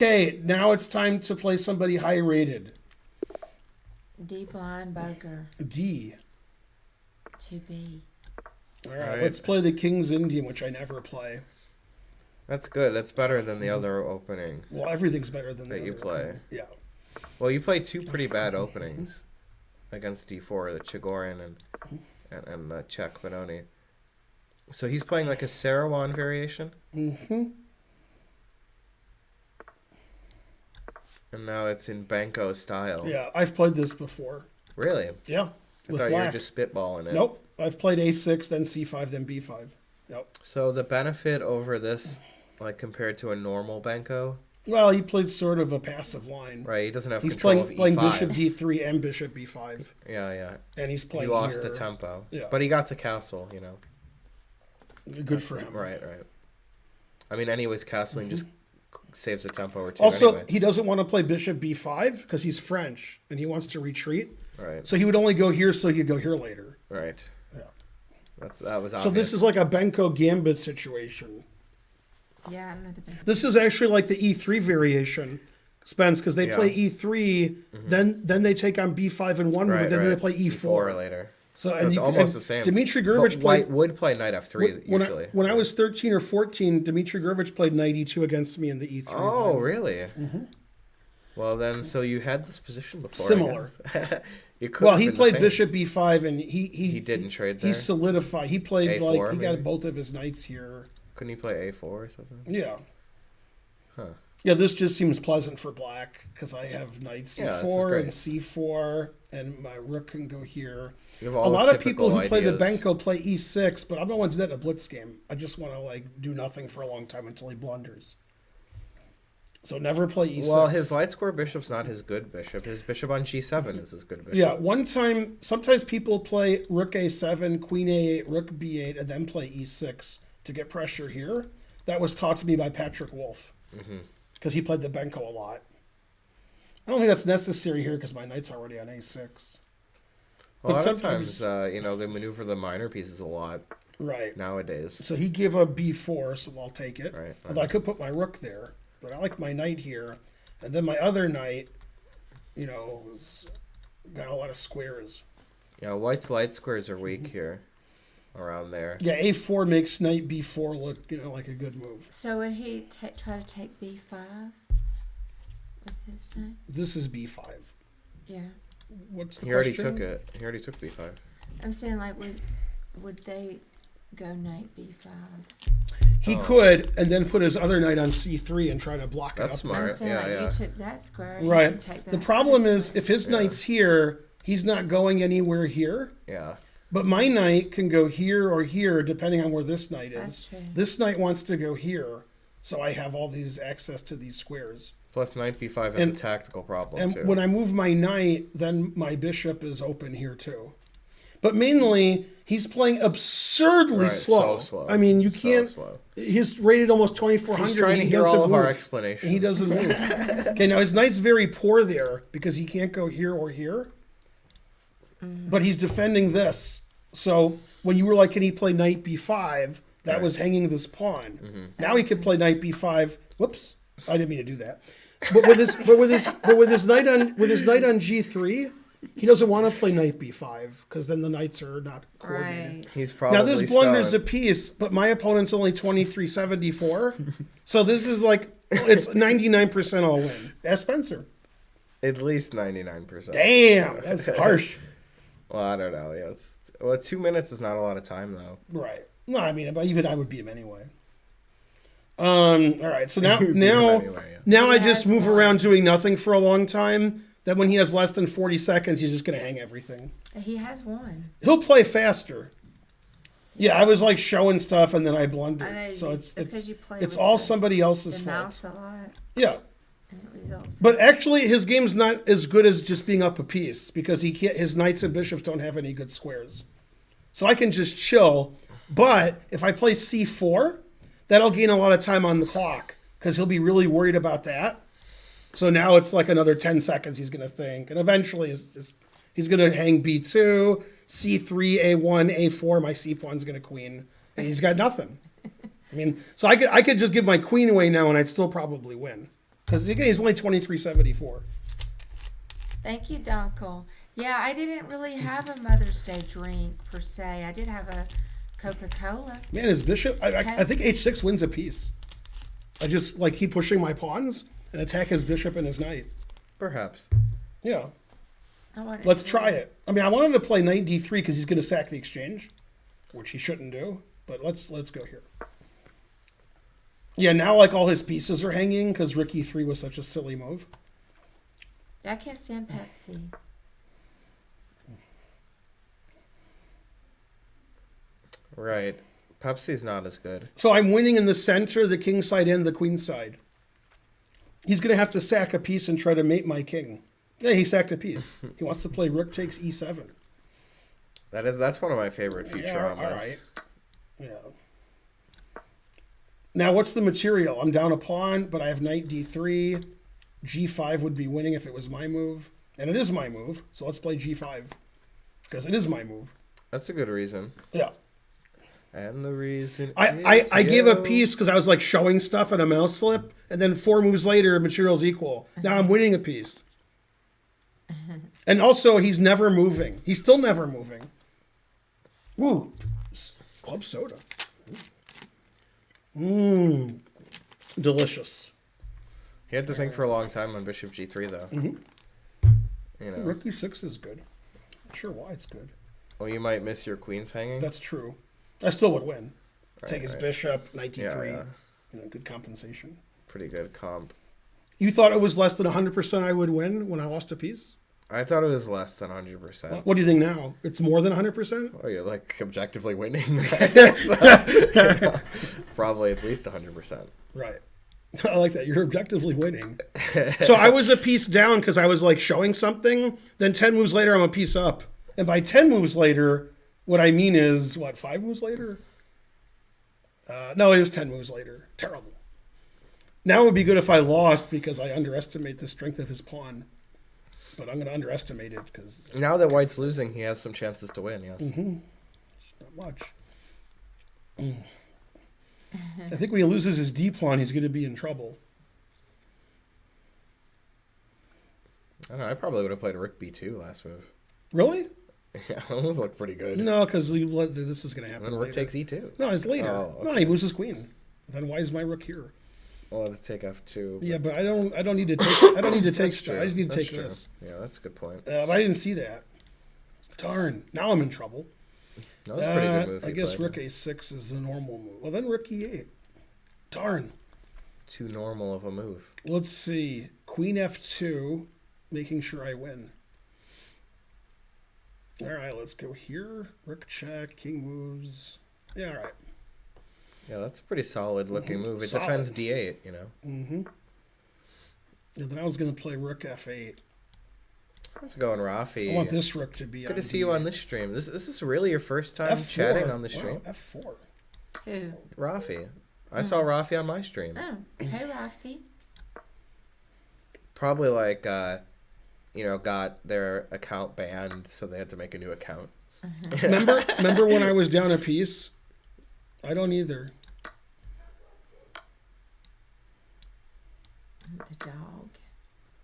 Okay, now it's time to play somebody high rated. D blind poker. D. 2B. All right, Alright. let's play the King's Indian, which I never play. That's good. That's better than the other opening Well, everything's better than that the you other. play. Yeah. Well, you played two pretty bad openings against D4, the Chigorin and the Czech Benoni. So he's playing like a Sarawan variation, Mm-hmm. and now it's in Benko style. Yeah, I've played this before. Really? Yeah. I With thought you were black. just spitballing it. Nope. I've played A6, then C5, then B5. Yep. So the benefit over this, like compared to a normal Benko, Well, he played sort of a passive line. right? He doesn't have He's control playing of E5. bishop D3 and bishop B5, Yeah, yeah. and he's He playing lost here. the tempo. Yeah. But he got to castle, Good for him. Right, right. I mean, anyways, castling just saves the tempo or two Also, anyway. he doesn't want to play bishop B5 because he's French and he wants to retreat. Right, So he would only go here so he could go here later. right. Yeah. That was obvious. So this is like a Benko Gambit situation. Yeah, I know the best. This is actually like the E3 variation, Spence, because they Yeah. play E3, then they take on B5 in one move, Right, but then right. they play E4. later. So, So it's almost the same. Dmitry But Gurevich White played. would play knight F3 When, usually. when I was 13 or 14, Dmitry Gurevich played knight E2 against me in the E3. Oh, line. really? Well, then, so you had this position before. I Similar. guess. You could Well, have he been the played same. bishop B5, and he didn't trade He there? solidified. He played A4 like he got maybe? both of his knights here. Couldn't he play A4 or something? Yeah. Huh. Yeah, this just seems pleasant for black because I have knight Yeah, this is C4 great. and C4, and my rook can go here. You have A all lot the of people who typical play the ideas. Benko play E6, but I don't want to do that in a blitz game. I just want to like do nothing for a long time until he blunders. So never play E6. Well, his light square bishop's not his good bishop. His bishop on G7 is his good bishop. Yeah, one time, sometimes people play rook A7, queen A8, rook B8, and then play E6 to get pressure here. That was taught to me by Patrick Wolf because he played the Benko a lot. I don't think that's necessary here because my knight's already on A6. Well, a But lot of sometimes- times, they maneuver the minor pieces a lot Right. nowadays. So he gave up B4, so I'll take it. Right. Although I could put my rook there, but I like my knight here. And then my other knight, got a lot of squares. Yeah, white's light squares are weak here, around there. Yeah, A4 makes knight B4 look, like a good move. So would he try to take B5 with his knight? This is B5. Yeah. What's the He already question? took it. He already took B5. I'm saying, like, would they go knight B5? He Oh. could, and then put his other knight on C3 and try to block That's it up. smart. I'm saying, Yeah, like, yeah. you took that square. He Right. can take that The problem other is, square. if his Yeah. knight's here, he's not going anywhere here. Yeah. But my knight can go here or here, depending on where this knight is. That's true. This knight wants to go here, so I have all these access to these squares. Plus knight B5 has And- a tactical problem, And too. when I move my knight, then my bishop is open here too. But mainly, he's playing absurdly Right, slow. so slow. I mean, you So can't. slow. He's rated almost 2,400. He's trying to he hear doesn't all of our move. explanations. He doesn't move. Okay, now his knight's very poor there because he can't go here or here. But he's defending this. So when you were like, can he play knight b5? That Right. was hanging this pawn. Now he could play knight b5. Whoops, I didn't mean to do that. But with his knight on g3, he doesn't want to play knight b5 because then the knights are not coordinated. Right. He's probably Now this blunders a stunned. piece, but my opponent's only 2374. So this is like it's 99% all win. Ask Spencer. At least 99%. Damn, that's harsh. Well, I don't know. Yeah, 2 minutes is not a lot of time, though. Right. No, I mean, but even I would beat him anyway. All right. So now, You would beat him anyway, yeah. now I Yeah, just it's move fine. around doing nothing for a long time. Then when he has less than 40 seconds, he's just going to hang everything. He has one. He'll play faster. Yeah, I was like showing stuff and then I I know, blundered. So it's 'cause you play it's with all the- somebody else's The fault. mouse a lot, Yeah. and it results. But actually, his game's not as good as just being up a piece because he can't. His knights and bishops don't have any good squares, so I can just chill. But if I play c4, that'll gain a lot of time on the clock because he'll be really worried about that. So now it's like another 10 seconds he's going to think, and eventually he's going to hang b2, c3, a1, a4. My c pawn's going to queen, and he's got nothing. I mean, so I could just give my queen away now, and I'd still probably win. Because again, he's only 2374. Thank you, Dunkel. Yeah, I didn't really have a Mother's Day drink per se. I did have a Coca-Cola. Man, his bishop. I think h6 wins a piece. I just like keep pushing my pawns and attack his bishop and his knight. Perhaps. Yeah. I Let's try it. I mean, I want him to play knight d3 because he's going to sack the exchange, which he shouldn't do. But let's go here. Yeah, now like all his pieces are hanging because rook e3 was such a silly move. I can't stand Pepsi. Right. Pepsi's not as good. So I'm winning in the center, the king side, and the queen side. He's going to have to sack a piece and try to mate my king. Yeah, he sacked a piece. He wants to play rook takes e7. That's one of my favorite future Yeah, on all this. right. Yeah. Now, what's the material? I'm down a pawn, but I have knight d3. g5 would be winning if it was my move. And it is my move, so let's play g5. Because it is my move. That's a good reason. Yeah. And the reason I gave a piece because I was like showing stuff in a mouse slip, and then 4 moves later, material's equal. Now I'm winning a piece. And also, he's never moving. He's still never moving. Woo. Club soda. Mmm. Delicious. He had to think for a long time on bishop g3, though. Mm-hmm. You know. Rook e6 is good. Not sure why it's good. Well, you might miss your queens hanging. That's true. I still would win. Right, Take his right. bishop, knight d3. Yeah. You know, good compensation. Pretty good comp. You thought it was less than 100% I would win when I lost a piece? I thought it was less than 100%. What do you think now? It's more than 100%? Oh, you're like objectively winning. Probably at least 100%. Right. I like that. You're objectively winning. So I was a piece down because I was like showing something. Then 10 moves later, I'm a piece up. And by 10 moves later, what I mean is, 5 moves later? No, it is 10 moves later. Terrible. Now it would be good if I lost because I underestimate the strength of his pawn. But I'm going to underestimate it because... Now that white's losing, he has some chances to win, yes. Mm-hmm. It's not much. I think when he loses his D pawn, he's going to be in trouble. I don't know, I probably would have played rook b2 last move. Really? Yeah, that move looked pretty good. No, because this is going to happen. And then rook later. takes e2. No, it's later. Oh, okay. No, he moves his queen. Then why is my rook here? Well, to take f2. Yeah, but I don't need to take. I don't need to take. That's I just need to That's take true. this. Yeah, that's a good point. But I didn't see that. Darn. Now I'm in trouble. That was a pretty good move. I he guess played. rook a6 is the normal move. Well, then rook e8. Darn. Too normal of a move. Let's see. Queen f2, making sure I win. All right, let's go here. Rook check, king moves. Yeah, all right. Yeah, that's a pretty solid looking move. It defends d8, you know. Mm-hmm. And then I was going to play rook f8. How's it going, Rafi? I want this rook to be Good on to see you on this stream. This is really your first time chatting on the stream? Wow, f4. Who? Rafi. I saw Rafi on my stream. Oh, hey, Rafi. Probably like, got their account banned, so they had to make a new account. Remember when I was down a piece? I don't either. The dog.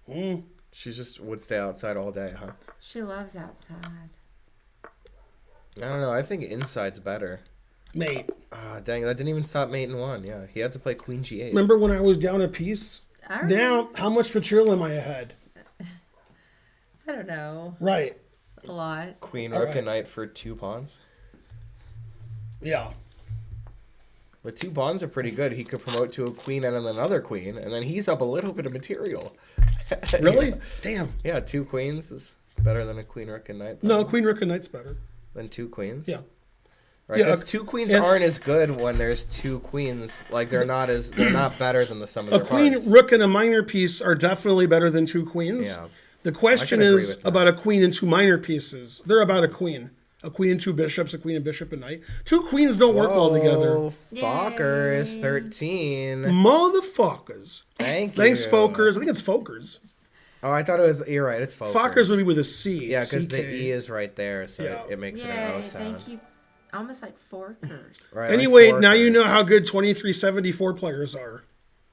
Mm. She just would stay outside all day, huh? She loves outside. I don't know. I think inside's better. Mate. Ah, dang, that didn't even stop mate in one. Yeah, he had to play queen g8. Remember when I was down a piece? Now, how much material am I ahead? I don't know. Right. A lot. Queen, All rook, right. and knight for 2 pawns. Yeah. But 2 pawns are pretty good. He could promote to a queen and then another queen, and then he's up a little bit of material. Really? Yeah. Damn. Yeah, 2 queens is better than a queen, rook, and knight. No, queen, rook, and knight's better. Than 2 queens? Yeah. Right, Yeah, because 2 queens and- aren't as good when there's 2 queens. Like, they're not better than the sum of A their queen, parts. rook, and a minor piece are definitely better than 2 queens. Yeah. The question I can agree is with that. about a queen and 2 minor pieces. They're about a queen. A queen and 2 bishops, a queen and bishop and knight. 2 queens don't work well together. Oh, Fokker is Yay. 13. Motherfuckers. Thank you. Thanks, Folkers. I think it's Folkers. Oh, I thought it was. You're right. It's Fokker. Fokkers would be with a C. Yeah, because the CK. E is right there, so Yeah. it makes it an Yay, O sound. thank you. Almost like forkers. Right, Anyway, like now you Forkers. know how good 2374 players are.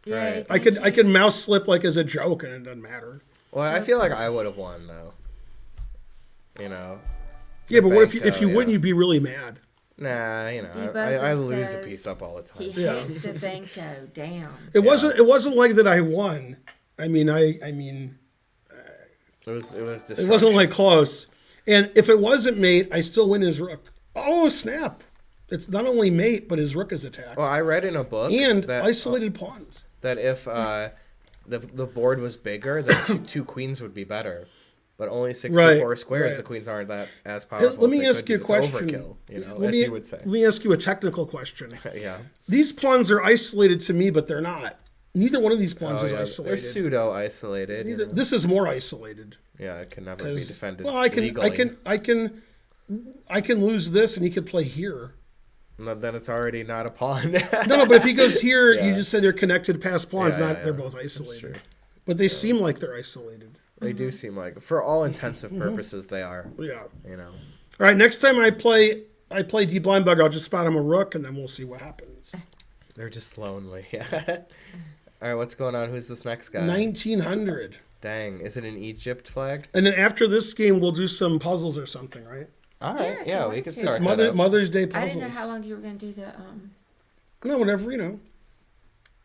Yeah, Right. I could mouse slip like as a joke, and it doesn't matter. Well, I feel like I would have won though. You know. Yeah, but what if Benko, you yeah. wouldn't? You'd be really mad. Nah, you know, I Debugger lose a says piece up all the time. He Yeah. hates the Benko. Damn. It wasn't like that. I won. I mean, It was it wasn't like close. And if it wasn't mate, I still win his rook. Oh snap! It's not only mate, but his rook is attacked Well, I read in a book and that isolated pawns. that if the board was bigger, then two queens would be better. But only 64 squares, right. the queens aren't that as Hey, powerful. let me as they ask could you a be. It's question. overkill, you know, Let as me- you would say. Let me ask you a technical question. Yeah. These pawns are isolated to me, but they're not. Neither one of these pawns Oh, is yeah. They're isolated. pseudo isolated. Neither, this is more isolated. Yeah, it can never be 'Cause- defended. well, I can lose this, and he could play here. No, then it's already not a pawn. No, but if he goes here, Yeah. you just said they're connected past pawns. Yeah, They're yeah. both That's isolated. true. But they seem like they're isolated. They do seem like, for all intensive purposes, they are. Yeah. You know. All right. Next time I play D blind bug, I'll just spot him a rook, and then we'll see what happens. They're just lonely. All right, what's going on? Who's this next guy? 1900. Dang, is it an Egypt flag? And then after this game, we'll do some puzzles or something, right? All Yeah, right, if yeah, you we want can to. start It's that up. Mother's Day I puzzles. didn't know how long you were going to do the. No, whatever, you know.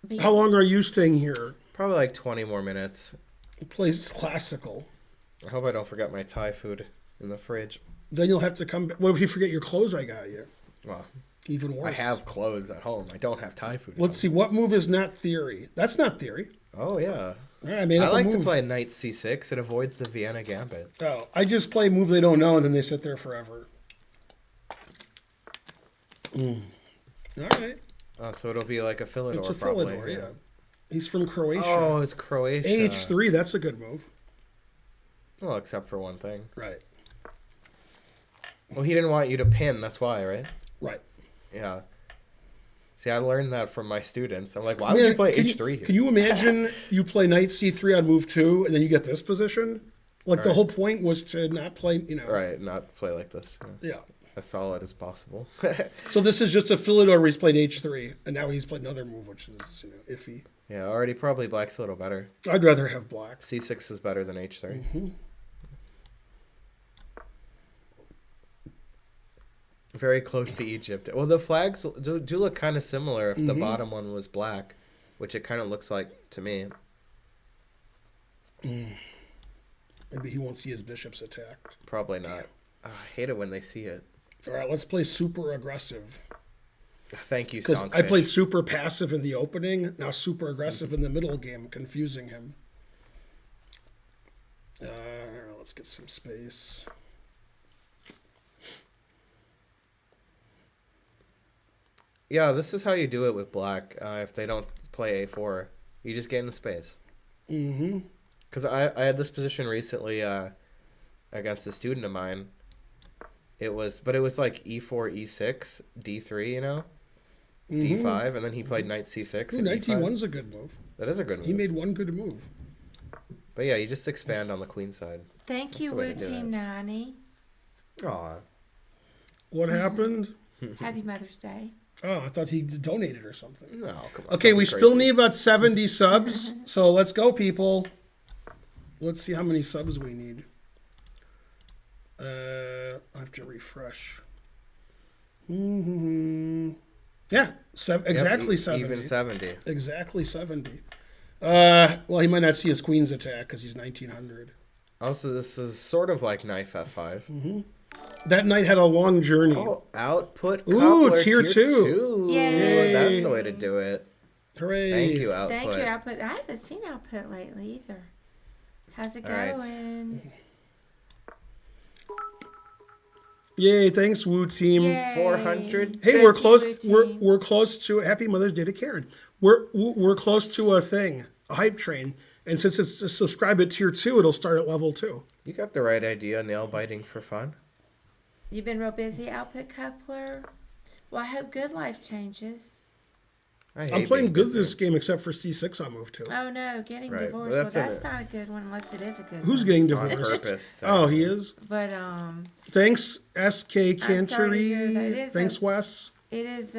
Be- How long are you staying here? Probably like 20 more minutes. Plays classical. I hope I don't forget my Thai food in the fridge. Then you'll have to come back. What if you forget your clothes I got you? Well, Even worse. I have clothes at home. I don't have Thai food. at Let's see, what move is not theory? That's not theory. home. Oh, yeah. All right, I made I up a like to move. play knight c6. It avoids the Vienna Gambit. Oh, I just play a move they don't know, and then they sit there forever. All right. Oh, so it'll be like a Philidor, It's a probably. Philidor, yeah. He's from Croatia. Oh, it's Croatia. H3, that's a good move. Well, except for one thing. Right. Well, he didn't want you to pin. That's why, right? Right. Yeah. See, I learned that from my students. I'm like, why would you play H3 here? Can you imagine you play knight C3 on move 2, and then you get this position? Like, the Right. whole point was to not play, Right, not play like this. Yeah. As solid as possible. So this is just a Philidor where he's played H3, and now he's played another move, which is, iffy. Yeah, already probably black's a little better. I'd rather have black. C6 is better than H3. Mm-hmm. Very close to Egypt. Well, the flags do look kind of similar if Mm-hmm. the bottom one was black, which it kind of looks like to me. Maybe he won't see his bishops attacked. Probably not. Oh, I hate it when they see it. All right, let's play super aggressive. Thank you, Because Stonkfish. I played super passive in the opening, now super aggressive in the middle game, confusing him. Let's get some space. Yeah, this is how you do it with black. If they don't play A4, you just gain the space. Mm-hmm. Because I had this position recently against a student of mine. It was like E4, E6, D3, you know? D5, and then he played knight C6 Ooh, and knight E5. D1's a good move. That is a good move. He made one good move. But yeah, you just expand on the queen side. Thank you, the way to Woo do Team 90. Aw. What happened? Happy Mother's Day. Oh, I thought he donated or something. No, come on. Okay, don't we be still crazy. need about 70 subs. So let's go, people. Let's see how many subs we need. I have to refresh. Yeah, exactly 70. Even 70. Exactly 70. Well, he might not see his queen's attack because he's 1900. Also, this is sort of like knife F5. Mm-hmm. That knight had a long journey. Oh, output Ooh, coupler tier tier two. 2. Yay. That's the way to do it. Hooray. Thank you, output. Thank you, Output. I haven't seen Output lately either. How's it All right. going? Yay, thanks, Woo Team. Yay. 400. Hey, we're Thank you, close. Woo Team. We're close to Happy Mother's Day to Karen. We're close to a thing, a hype train, and since it's a subscribe at tier 2, it'll start at level 2. You got the right idea, nail biting for fun. You've been real busy, Output Coupler. Well, I hope good life changes. I hate I'm playing being good busy. this game except for C6 on move 2. Oh no, getting Right. divorced. Well, Well, that's that's not a good one unless it is a good Who's one. getting On divorced? purpose. Oh, he is. But Thanks, SK I'm sorry to hear that. It Cantory. is Thanks, a- Wes. it is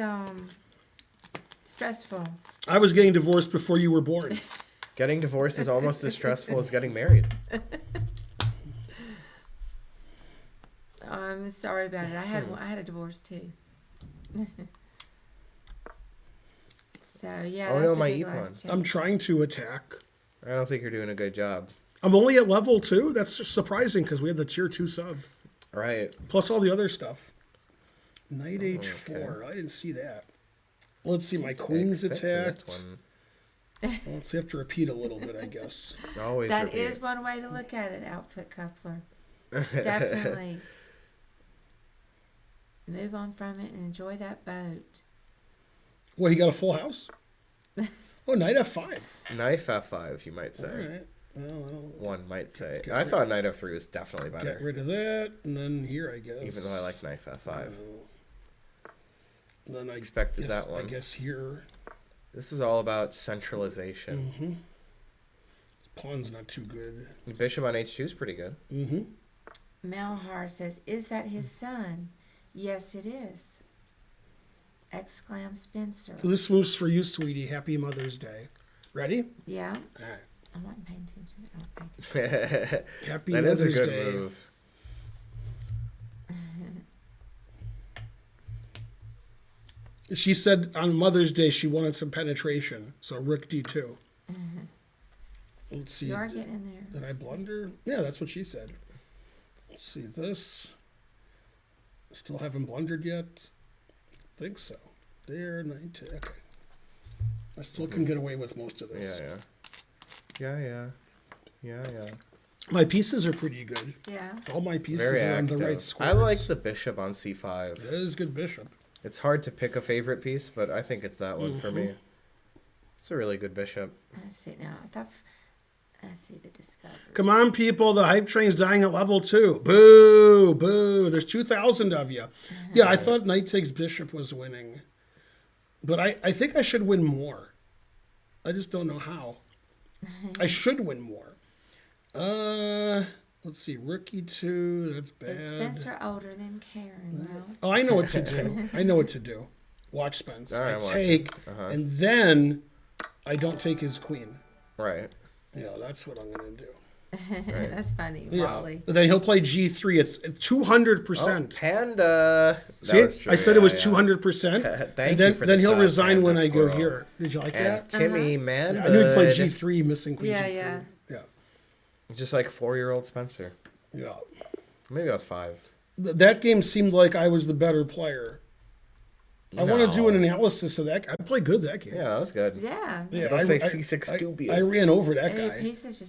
stressful. I was getting divorced before you were born. Getting divorced is almost as stressful as getting married. I'm sorry about it. I had a divorce too. So yeah. Oh, that's no, a my big E1. life change. I'm trying to attack. I don't think you're doing a good job. I'm only at level 2. That's just surprising because we had the tier 2 sub. Right. Plus all the other stuff. Knight H4. I didn't see that. Let's see. My queen's Expected attacked. Well, let's have to repeat a little bit, I guess. Always That repeat. is one way to look at it, Output Coupler. Definitely. Move on from it and enjoy that boat. What, he got a full house? Oh, knight F5. Knife F5, you might say. All right. Well, One might say. Get I rid- thought Knight F3 was definitely get better. rid of that, and then here, I guess. Even though I like Knife F5. Then I Expected guess, that one. I guess here. This is all about centralization. Mm-hmm. Pawn's not too good. Bishop on H2 is pretty good. Mm-hmm. Malhar says, "Is that his son?" Yes, it is. Exclaimed Spencer. So this moves for you, sweetie. Happy Mother's Day. Ready? Yeah, All right. I wasn't paying attention. I don't pay attention. Happy That is a Mother's good Day. move. She said on Mother's Day she wanted some penetration. So Rook D2. Let's see. You are getting in there. Did I blunder? Yeah, that's what she said. Let's see this. Still haven't blundered yet. Think so. There, 19. Okay. I still can get away with most of this. Yeah. My pieces are pretty good. Yeah. All my pieces Very are on active. the right I squares. like the bishop on C5. That is good bishop. It's hard to pick a favorite piece, but I think it's that one for me. Mm-hmm. It's a really good bishop. Let's see now. I see the discovery. Come on, people. The hype train's dying at level 2. Boo, boo. There's 2,000 of you. Yeah, I thought knight takes bishop was winning. But I think I should win more. I just don't know how. I should win more. Let's see. Rook E2. That's bad. Is Spencer older than Karen? Well, Oh, I know what to do. I know what to do. Watch Spence. All right, I watch take, Uh-huh. and then I don't take his queen. Right. Yeah, that's what I'm going to do. Right. that's funny, Yeah. Wally. Then he'll play G3. It's 200%. Oh, Panda. That See, was true. I said it was Yeah. 200%. Thank and you then, for then the he'll sub, resign when Panda I go Squirrel. here. Did you like And that? Timmy, man. Yeah, I knew he'd play G3, missing queen Yeah, G3. yeah. Yeah. Just like 4-year-old Spencer. Yeah. Maybe I was 5. That game seemed like I was the better player. I want to do an analysis of that. I played good that game. Yeah, that was good. Yeah. Yeah, Let's say I C6 dubious. I ran over that Any guy. pieces just